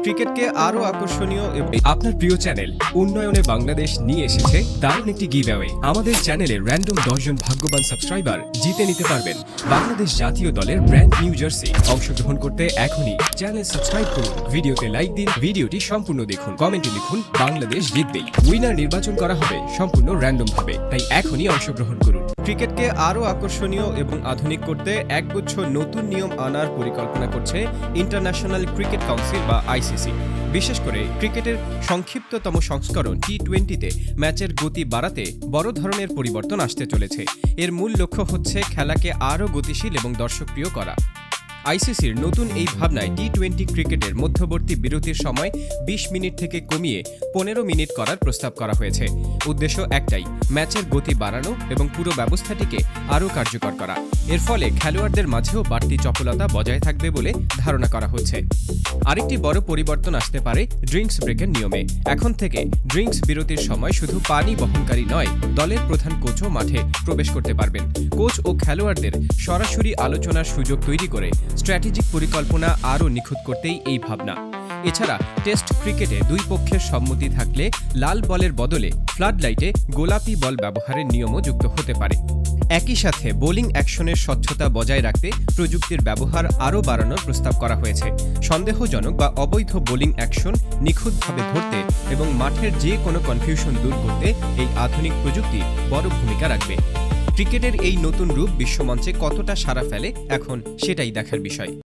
ক্রিকেটকে আরও আকর্ষণীয় এবং আপনার প্রিয় চ্যানেল উন্নয়নে বাংলাদেশ নিয়ে এসেছে দারুণ একটি গিভঅ্যাওয়ে। আমাদের চ্যানেলে র্যান্ডম 10 জন ভাগ্যবান সাবস্ক্রাইবার জিতে নিতে পারবেন বাংলাদেশ জাতীয় দলের ব্র্যান্ড নিউ জার্সি। অংশগ্রহণ করতে এখনই চ্যানেল সাবস্ক্রাইব করুন, ভিডিওতে লাইক দিন, ভিডিওটি সম্পূর্ণ দেখুন, কমেন্টে লিখুন বাংলাদেশ জিতবেই। উইনার নির্বাচন করা হবে সম্পূর্ণ র্যান্ডম ভাবে, তাই এখনই অংশগ্রহণ করুন। ক্রিকেটকে আরও আকর্ষণীয় এবং আধুনিক করতে একগুচ্ছ নতুন নিয়ম আনার পরিকল্পনা করছে ইন্টারন্যাশনাল ক্রিকেট কাউন্সিল বা আইসিসি। বিশেষ করে ক্রিকেটের সংক্ষিপ্ততম সংস্করণ টি-20তে ম্যাচের গতি বাড়াতে বড় ধরনের পরিবর্তন আসতে চলেছে। এর মূল লক্ষ্য হচ্ছে খেলাকে আরও গতিশীল এবং দর্শকপ্রিয় করা। আইসিসির নতুন এই ভাবনায় টি-20 ক্রিকেটের মধ্যবর্তী বিরতির সময় 20 মিনিট থেকে কমিয়ে 15 মিনিট করার প্রস্তাব করা হয়েছে। উদ্দেশ্য একটাই, ম্যাচের গতি বাড়ানো এবং পুরো ব্যবস্থাটিকে আরও কার্যকর করা। এর ফলে খেলোয়াড়দের মাঝেও বাড়তি চপলতা বজায় থাকবে বলে ধারণা করা হচ্ছে। আরেকটি বড় পরিবর্তন আসতে পারে ড্রিঙ্কস ব্রেকের নিয়মে। এখন থেকে ড্রিঙ্কস বিরতির সময় শুধু পানি বহনকারী নয়, দলের প্রধান কোচও মাঠে প্রবেশ করতে পারবেন। কোচ ও খেলোয়াড়দের সরাসরি আলোচনার সুযোগ তৈরি করে স্ট্র্যাটেজিক পরিকল্পনা আরও নিখুঁত করতেই এই ভাবনা। এছাড়া টেস্ট ক্রিকেটে দুই পক্ষের সম্মতি থাকলে লাল বলের বদলে ফ্লাড লাইটে গোলাপি বল ব্যবহারের নিয়মও যুক্ত হতে পারে। একই সাথে বোলিং অ্যাকশনের স্বচ্ছতা বজায় রাখতে প্রযুক্তির ব্যবহার আরও বাড়ানোর প্রস্তাব করা হয়েছে। সন্দেহজনক বা অবৈধ বোলিং অ্যাকশন নিখুঁতভাবে ধরতে এবং মাঠের যে কোনো কনফিউশন দূর করতে এই আধুনিক প্রযুক্তি বড় ভূমিকা রাখবে। ক্রিকেটের এই নতুন রূপ বিশ্বমঞ্চে কতটা সাড়া ফেলে এখন সেটাই দেখার বিষয়।